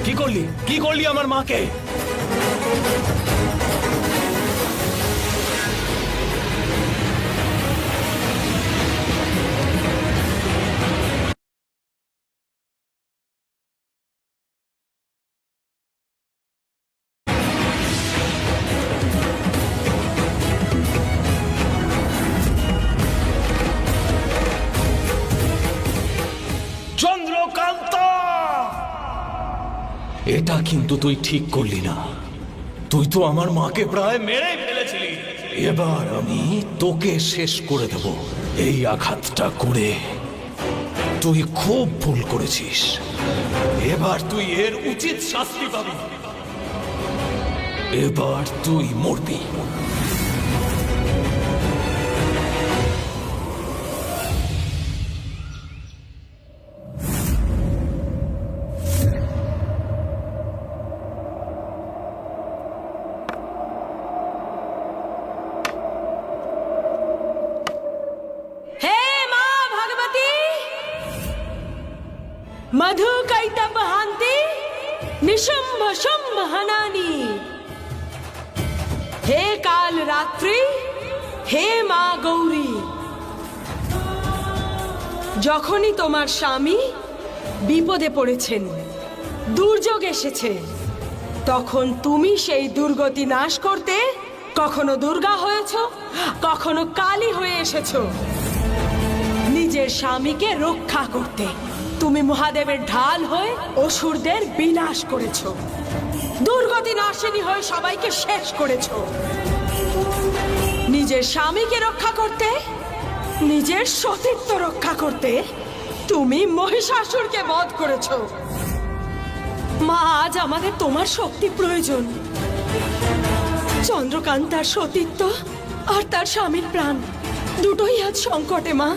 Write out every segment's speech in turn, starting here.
কি করলি আমার মাকে? চন্দ্রকান্তা, এটা কিন্তু তুই ঠিক করলি না। তুই তো আমার মাকে প্রায় মেরে ফেলেছিলি। এবার আমি তোকে শেষ করে দেব। এই আঘাতটা করে তুই খুব ভুল করেছিস। এবার তুই এর উচিত শাস্তি পাবি। এবার তুই মরবি। मधु कैतव हांति निशंभ शंभ हनानी। हे काल रात्रि, হে মা গৌরী, যখনই তোমার স্বামী বিপদে পড়েছেন, দুর্যোগ এসেছে, তখন তুমি সেই দুর্গতি নাশ করতে কখনো দুর্গা হয়েছো, কখনো কালী হয়ে এসেছো। নিজের স্বামীকে রক্ষা করতে তুমি মহাদেবের ঢাল হয়ে অসুরদের বিনাশ করেছো, দুর্গতি নাশিনী হয়ে সবাইকে শেষ করেছো। নিজের স্বামীকে রক্ষা করতে, নিজের সতীত্ব রক্ষা করতে তুমি মহিষাসুরকে বধ করেছো। মা, আজ আমাদের তোমার শক্তি প্রয়োজন। চন্দ্রকান্তার সতীত্ব আর তার স্বামীর প্রাণ দুটোই আজ সংকটে মা।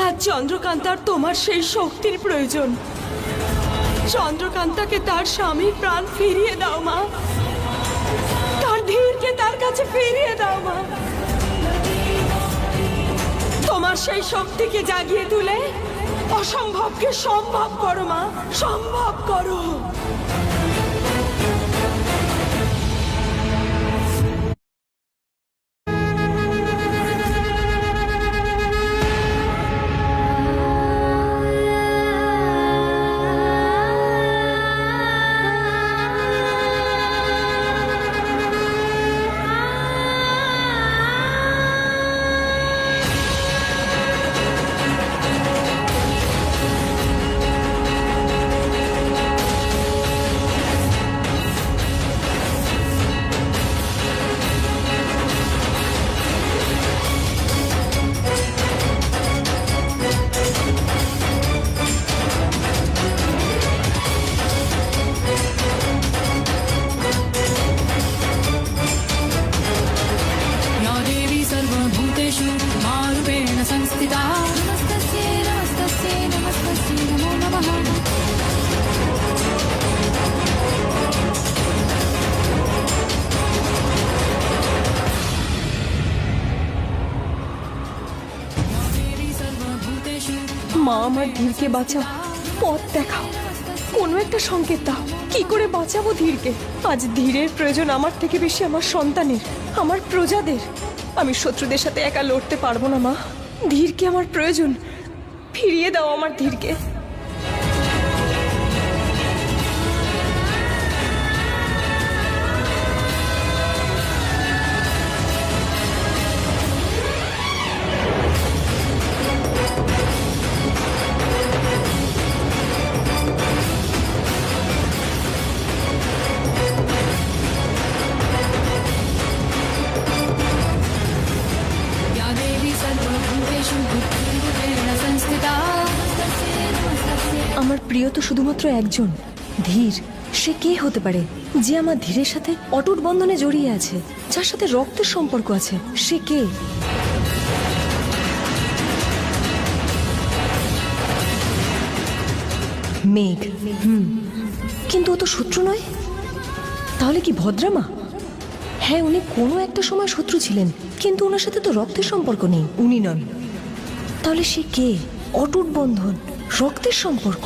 আজ চন্দ্রকান্তার তোমার সেই শক্তির প্রয়োজন। চন্দ্রকান্তাকে তার স্বামীর প্রাণ ফিরিয়ে দাও মা, তার ধীরকে তার কাছে ফিরিয়ে দাও মা। তোমার সেই শক্তিকে জাগিয়ে তুলে অসম্ভবকে সম্ভব করো মা, সম্ভব করো। মা, আমার ধীরকে বাঁচাও, পথ দেখাও, কোনো একটা সংকেত দাও। কি করে বাঁচাবো ধীরকে? আজ ধীরের প্রয়োজন আমার থেকে বেশি আমার সন্তানের, আমার প্রজাদের। আমি শত্রুদের সাথে একা লড়তে পারবো না মা। ধীরকে আমার প্রয়োজন, ফিরিয়ে দাও আমার ধীরকে। আমার প্রিয় তো শুধুমাত্র একজন, ধীর। সে কে হতে পারে যে আমার ধীরের সাথে অটুট বন্ধনে জড়িয়ে আছে, যার সাথে রক্তের সম্পর্ক আছে? সে কে? মেঘ। কিন্তু ও তো শত্রু নয়। তাহলে কি ভদ্রামা? হ্যাঁ, উনি কোনো একটা সময় শত্রু ছিলেন, কিন্তু ওনার সাথে তো রক্তের সম্পর্ক নেই। উনি নন। তাহলে সে কে? অটুট বন্ধন, রক্তের সম্পর্ক।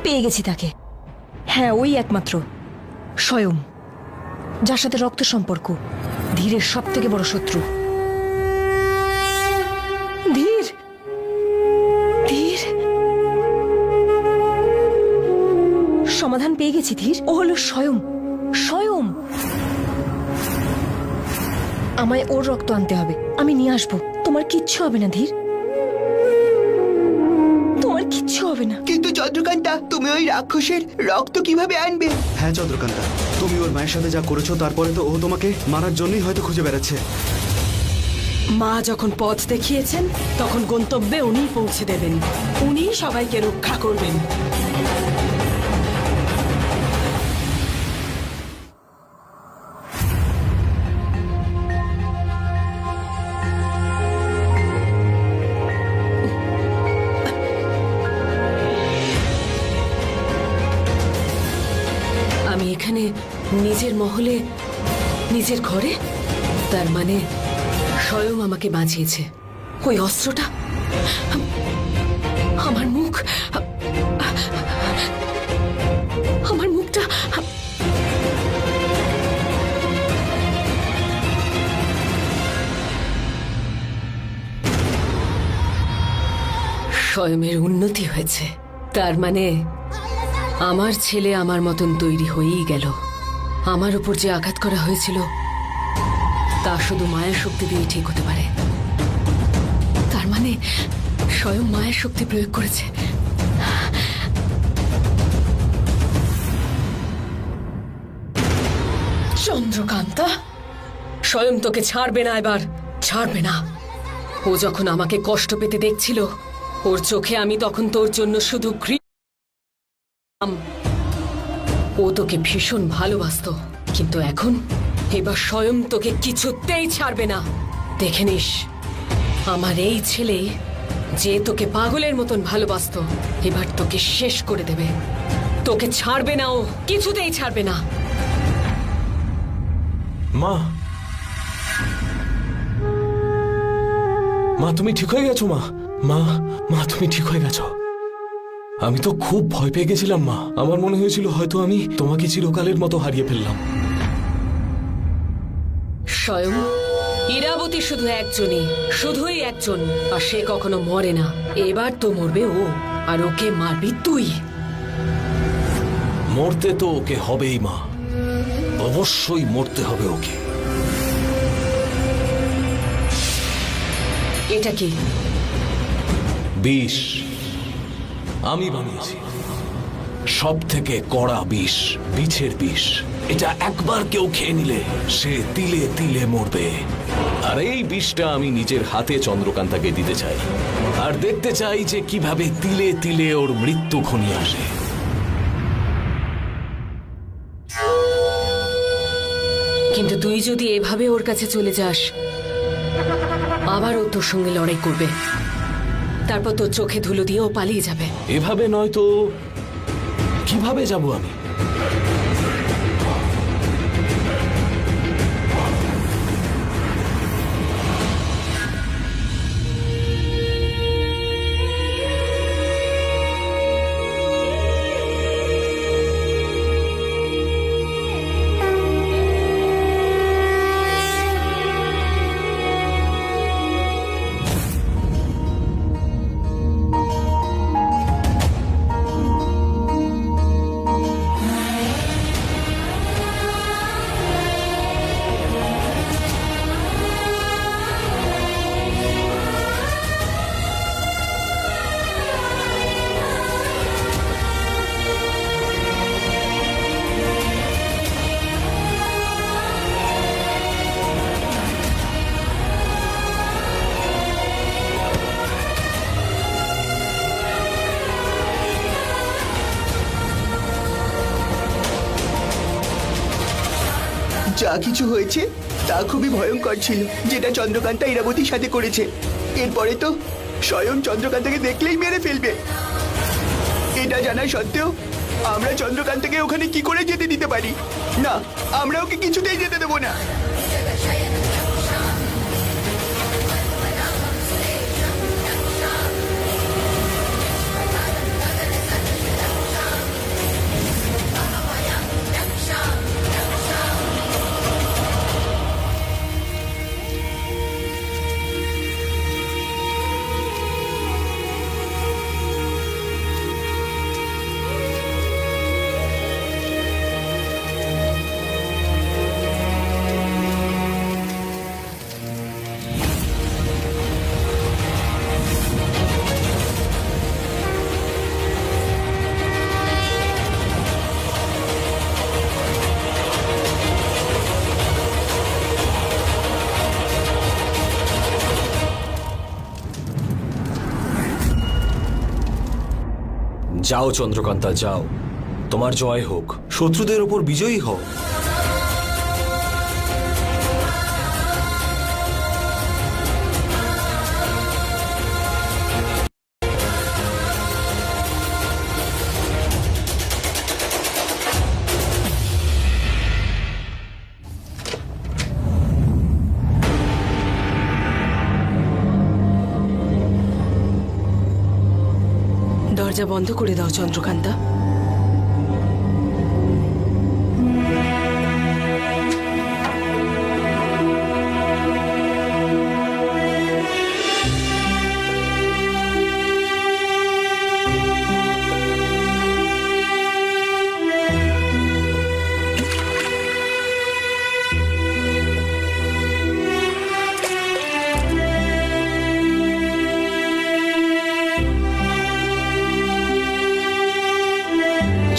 পেয়ে গেছি তাকে। হ্যাঁ, ওই একমাত্র স্বয়ং, যার সাথে রক্ত সম্পর্ক, ধীরের সব থেকে বড় শত্রু। ধীর, ধীর, সমাধান পেয়ে গেছি ধীর। ও হলো স্বয়ং, স্বয়ং। আমায় ওর রক্ত আনতে হবে, আমি নিয়ে আসবো। তোমার কিচ্ছু হবে না ধীর, তোমার কিচ্ছু হবে না। কিন্তু চন্দ্রকান্তা, তুমি ওই রাক্ষসের রক্ত কিভাবে আনবে? হ্যাঁ চন্দ্রকান্তা, তুমি ওর মায়ের সাথে যা করেছো তারপরে তো ও তোমাকে মারার জন্যই হয়তো খুঁজে বেড়াচ্ছে। মা যখন পথ দেখিয়েছেন তখন গন্তব্যে উনিই পৌঁছে দেবেন, উনিই সবাইকে রক্ষা করবেন। আমি এখানে নিজের মহলে, নিজের ঘরে, তার মানে স্বয়ং আমাকে বাঁচিয়েছে। ওই অস্ত্রটা, আমার মুখ, আমার মুখটা, স্বয়মের উন্নতি হয়েছে। তার মানে আমার ছেলে আমার মতন তৈরি হয়েই গেল। আমার উপর যে আঘাত করা হয়েছিল তা শুধু মায়ের শক্তি দিয়ে ঠিক হতে পারে। তার মানে স্বয়ং মায়ের শক্তি প্রয়োগ করেছে। চন্দ্রকান্তা, স্বয়ং তোকে ছাড়বে না, এবার ছাড়বে না। ও যখন আমাকে কষ্ট পেতে দেখছিল, ওর চোখে আমি তখন তোর জন্য শুধু ও তোকে ভীষণ ভালোবাসতো, কিন্তু এখন এবার স্বয়ং তোকে কিছুতেই ছাড়বে না। দেখে নিস, আমার এই ছেলে যে তোকে পাগলের মতন ভালোবাসতো এবার তোকে শেষ করে দেবে। তোকে ছাড়বে না, ও কিছুতেই ছাড়বে না। মা, মা তুমি ঠিক হয়ে গেছো? মা, মা, মা তুমি ঠিক হয়ে গেছো? আমি তো খুব ভয় পেয়ে গেছিলাম মা। আমার মনে হয়েছিল হয়তো আমি তোমাকে চিরকালের মতো হারিয়ে ফেললাম। স্বয়ং ইরাবতী শুধু একজনই, শুধুই একজন, আর সে কখনো মরে না। এবার তো মরবে ও, আর ওকে মারবি তুই। মরতে তো ওকে হবেই মা, অবশ্যই মরতে হবে ওকে। এটা কি? বিষ আমি বানিয়েছি, সব থেকে কড়া বিষ, বিছের বিষ। এটা একবার কেউ খেয়ে নিলে সে তিলে তিলে মরবে। আর এই বিষটা আমি নিজের হাতে চন্দ্রকান্তাকে দিতে চাই, আর দেখতে চাই যে কিভাবে তিলে তিলে ওর মৃত্যু ঘনিয়ে আসে। কিন্তু তুই যদি এভাবে ওর কাছে চলে যাস, আবার ও তোর সঙ্গে লড়াই করবে, তারপর তোর চোখে ধুলো দিয়ে ও পালিয়ে যাবে। এভাবে নয় তো কিভাবে যাব আমি? যা কিছু হয়েছে তা খুবই ভয়ঙ্কর ছিল, যেটা চন্দ্রকান্তা ইরাবতীর সাথে করেছে। এরপরে তো স্বয়ং চন্দ্রকান্তাকে দেখলেই মেরে ফেলবে। এটা জানা সত্ত্বেও আমরা চন্দ্রকান্তাকে ওখানে কি করে যেতে দিতে পারি? না, আমরা ওকে কিছুতেই যেতে দেবো না। যাও চন্দ্রকান্তা, যাও। তোমার জয় হোক, শত্রুদের ওপর বিজয়ী হও। দরজা বন্ধ করে দাও চন্দ্রকান্তা।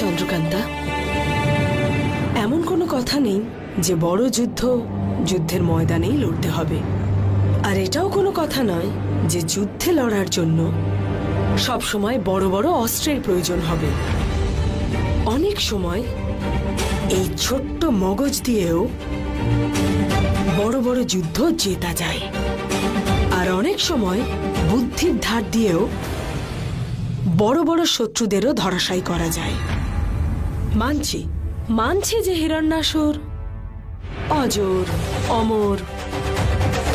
চন্দ্রকান্তা, এমন কোনো কথা নেই যে বড় যুদ্ধের ময়দানেই লড়তে হবে। আর এটাও কোনো কথা নয় যে যুদ্ধে লড়ার জন্য সবসময় বড় বড় অস্ত্রের প্রয়োজন হবে। অনেক সময় এই ছোট্ট মগজ দিয়েও বড় বড় যুদ্ধ জেতা যায়, আর অনেক সময় বুদ্ধির ধার দিয়েও বড় বড় শত্রুদেরও ধরাশায়ী করা যায়। মানছি যে হিরণ্যাসুর অজর, অমর,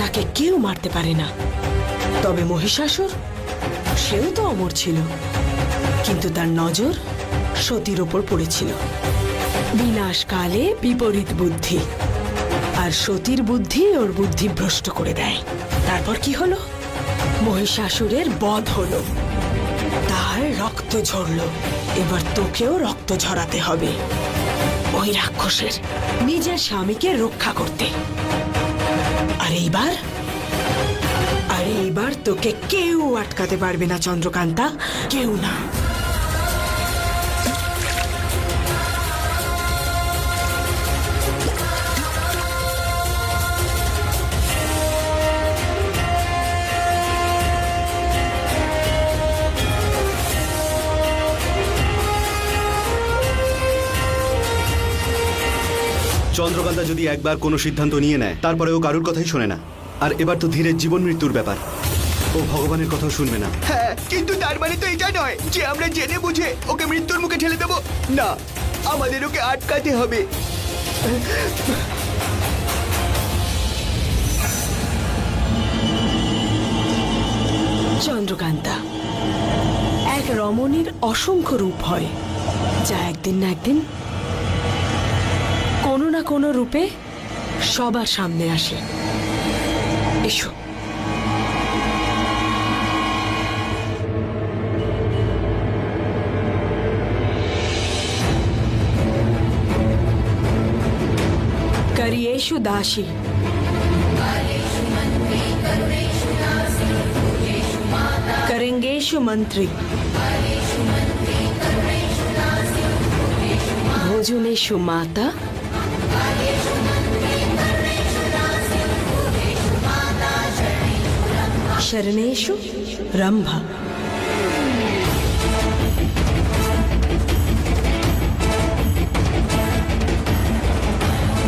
তাকে কেউ মারতে পারে না। তবে মহিষাসুর, সেও তো অমর ছিল, কিন্তু তার নজর সতীর ওপর পড়েছিল। বিনাশকালে বিপরীত বুদ্ধি, আর সতীর বুদ্ধি ওর বুদ্ধি ভ্রষ্ট করে দেয়। তারপর কি হলো? মহিষাসুরের বধ হলো, তার রক্ত ঝরলো। এবার তোকেও রক্ত ঝরাতে হবে ওই রাক্ষসের নিজের স্বামীকে রক্ষা করতে। আর এইবার তোকে কেউ আটকাতে পারবে না চন্দ্রকান্তা, কেউ না। চন্দ্রকান্তা যদি একবার কোনো সিদ্ধান্ত নিয়ে নেয়, তারপরে ও কারুর কথাই শোনে না। আর এবার তো ধীরের জীবন মৃত্যুর ব্যাপার, ও ভগবানের কথাও শুনবে না। হ্যাঁ, কিন্তু তার মানে তো এটা নয় যে আমরা জেনে বুঝে ওকে মৃত্যুর মুখে ঠেলে দেবো। না, আমাদের ওকে আটকাতে হবে। চন্দ্রকান্তা, এক রমণীর অসংখ্য রূপ হয়, যা একদিন না একদিন কোনো না কোনো রূপে সবার সামনে আসে। এসো। করিয়েষু দাসী, करेंगेषु मंत्री, भोजनेषु माता, शरणेषु रंभा,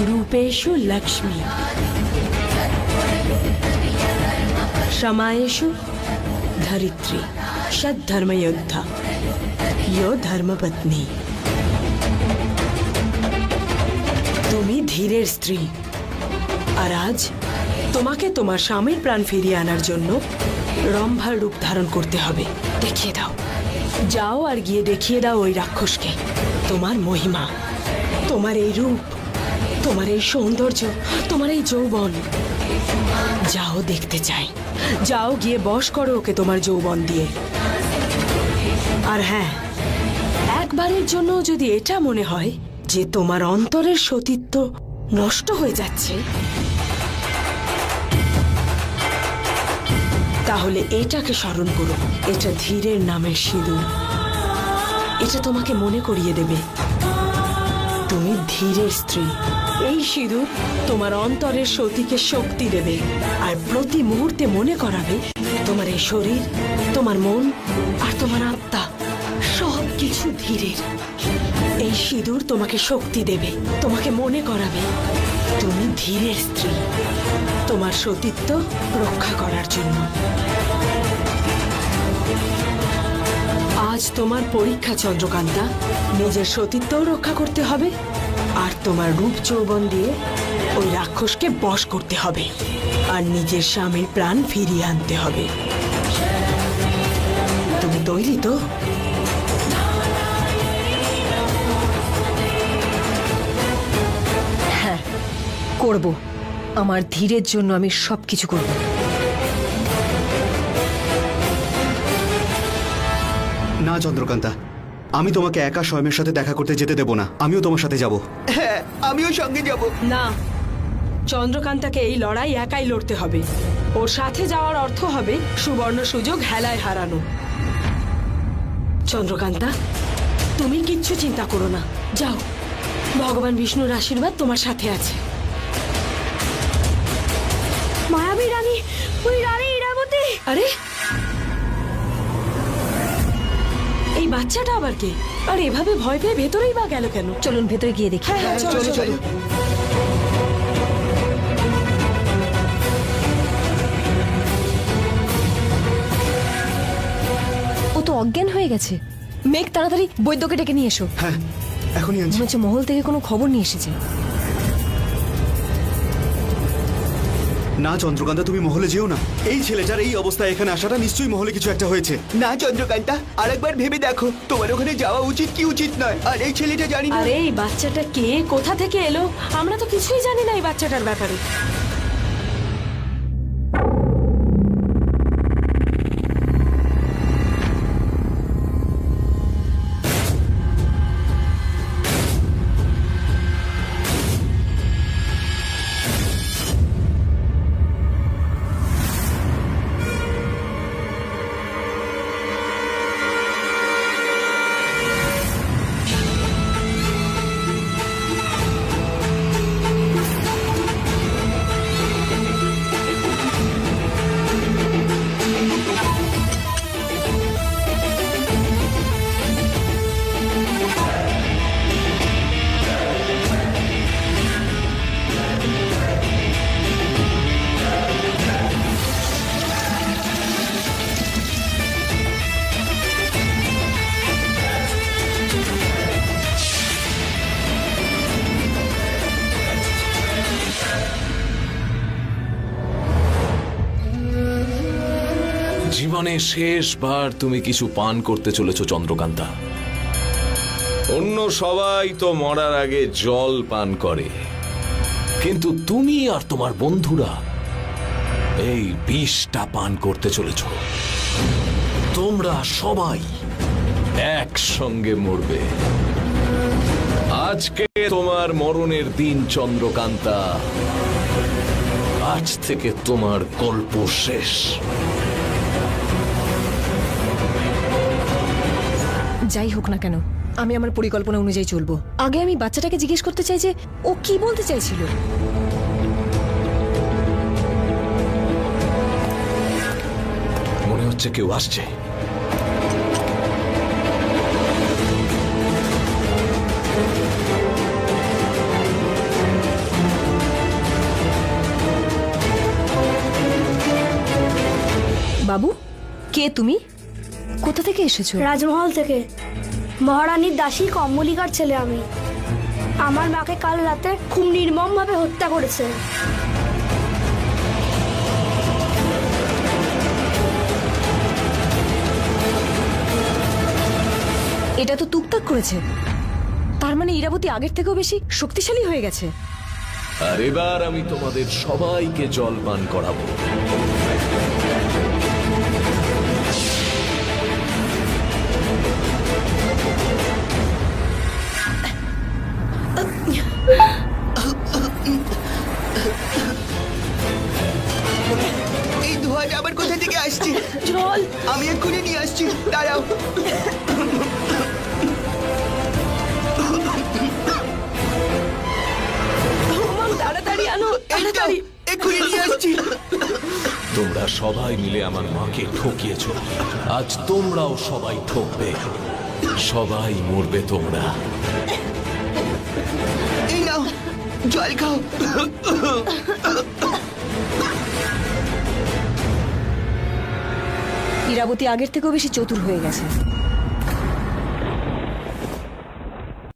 रूपेषु लक्ष्मी, क्षमायेषु धरित्री, सद्धर्म योद्धा, यो धर्मपत्नी। তুমি ধীরের স্ত্রী, আর আজ তোমাকে তোমার স্বামীর প্রাণ ফিরিয়ে আনার জন্য রম্ভার রূপ ধারণ করতে হবে। দেখিয়ে দাও, যাও আর গিয়ে দেখিয়ে দাও ওই রাক্ষসকে তোমার মহিমা, তোমার এই রূপ, তোমার এই সৌন্দর্য, তোমার এই যৌবন। যাও, দেখতে চাই। যাও, গিয়ে বশ করো ওকে তোমার যৌবন দিয়ে। আর হ্যাঁ, একবারের জন্য যদি এটা মনে হয় যে তোমার অন্তরের সতীত্ব নষ্ট হয়ে যাচ্ছে, তাহলে এটাকে স্মরণ করো। এটা ধীরের নামের সিঁদুর। এটা তোমাকে মনে করিয়ে দেবে তুমি ধীরের স্ত্রী। এই সিঁদুর তোমার অন্তরের সতীকে শক্তি দেবে, আর প্রতি মুহূর্তে মনে করাবে তোমার এই শরীর, তোমার মন আর তোমার আত্মা সব কিছু ধীরের। এই সিঁদুর তোমাকে শক্তি দেবে, তোমাকে মনে করাবে তুমি ধীরের স্ত্রী, তোমার সতীত্ব রক্ষা করার জন্য। আজ তোমার পরীক্ষা চন্দ্রকান্তা, নিজের সতীত্বও রক্ষা করতে হবে আর তোমার রূপ যৌবন দিয়ে ওই রাক্ষসকে বশ করতে হবে আর নিজের স্বামীর প্রাণ ফিরিয়ে আনতে হবে। তুমি তৈরি তো? হ্যাঁ, করব। আমার ধীরের জন্য আমি সবকিছু করব। না চন্দ্রকান্তা, আমি তোমাকে একা স্বয়মের সাথে দেখা করতে যেতে দেব না। আমিও তোমার সাথে যাব। হ্যাঁ, আমিও সঙ্গে যাব। না, চন্দ্রকান্তাকে এই লড়াই একাই লড়তে হবে। ওর সাথে যাওয়ার অর্থ হবে সুবর্ণ সুযোগ হেলায় হারানো। চন্দ্রকান্তা, তুমি কিচ্ছু চিন্তা করো না, যাও। ভগবান বিষ্ণুর আশীর্বাদ তোমার সাথে আছে। মায়াবী রানী, ওই রানী ইরাবতী। আরে, এই বাচ্চাটা আবার কে? আর এভাবে ভয় পেয়ে ভেতরেই বা গেল কেন? চলুন ভেতরে গিয়ে দেখি। হ্যাঁ, চলো চলো। ও তো অজ্ঞান হয়ে গেছে। মেঘ, তাড়াতাড়ি বৈদ্যকে ডেকে নিয়ে এসো। হ্যাঁ, এখনই আনছি। মনে হচ্ছে মহল থেকে কোনো খবর নিয়ে এসেছে। না চন্দ্রকান্তা, তুমি মহলে যেও না। এই ছেলেটার এই অবস্থায় এখানে আসাটা নিশ্চয়ই মহলে কিছু একটা হয়েছে। না চন্দ্রকান্তা, আরেকবার ভেবে দেখো তোমার ওখানে যাওয়া উচিত কি উচিত নয়। আর এই ছেলেটা জানি না। আরে, এই বাচ্চাটা কে, কোথা থেকে এলো? আমরা তো কিছুই জানি না এই বাচ্চাটার ব্যাপারে। জীবনে শেষবার তুমি কিছু পান করতে চলেছো চন্দ্রকান্তা। অন্য সবাই তো মরার আগে জল পান করে, কিন্তু তুমি আর তোমার বন্ধুরা এই বিষটা পান করতে চলেছ। তোমরা সবাই একসঙ্গে মরবে। আজকে তোমার মরণের দিন চন্দ্রকান্তা। আজ থেকে তোমার গল্প শেষ। যাই হোক না কেন, আমি আমার পরিকল্পনা অনুযায়ী চলবো। আগে আমি বাচ্চাটাকে জিজ্ঞেস করতে চাই যে ও কি বলতে চাইছিল। মনে হচ্ছে কেউ আসছে। বাবু, কে তুমি? কোথা থেকে এসেছো? রাজমহল থেকে। মহারানীর দাসী কম্বলিকার ছেলে আমি। আমার মাকে কাল রাতে খুব নির্মমভাবে হত্যা করেছে। এটা তো টুকটাক করেছে। তার মানে ইরাবতী আগের থেকেও বেশি শক্তিশালী হয়ে গেছে। আর এবার আমি তোমাদের সবাইকে জল পান করাবো। এই ধোঁয়াটা আবার কোথা থেকে আসছে? জল। আমি এক্ষুনি নিয়ে আসছি, দাঁড়াও। তাড়াতাড়ি আনো, এই তো, তাড়াতাড়ি। এক্ষুনি নিয়ে আসছি। তোমরা সবাই মিলে আমার মাকে ঠকিয়েছ, আজ তোমরাও সবাই ঠকবে। সবাই মরবে তোমরা। এই নাও জল খাও। ইরাবতী আগের থেকেও বেশি চতুর হয়ে গেছে।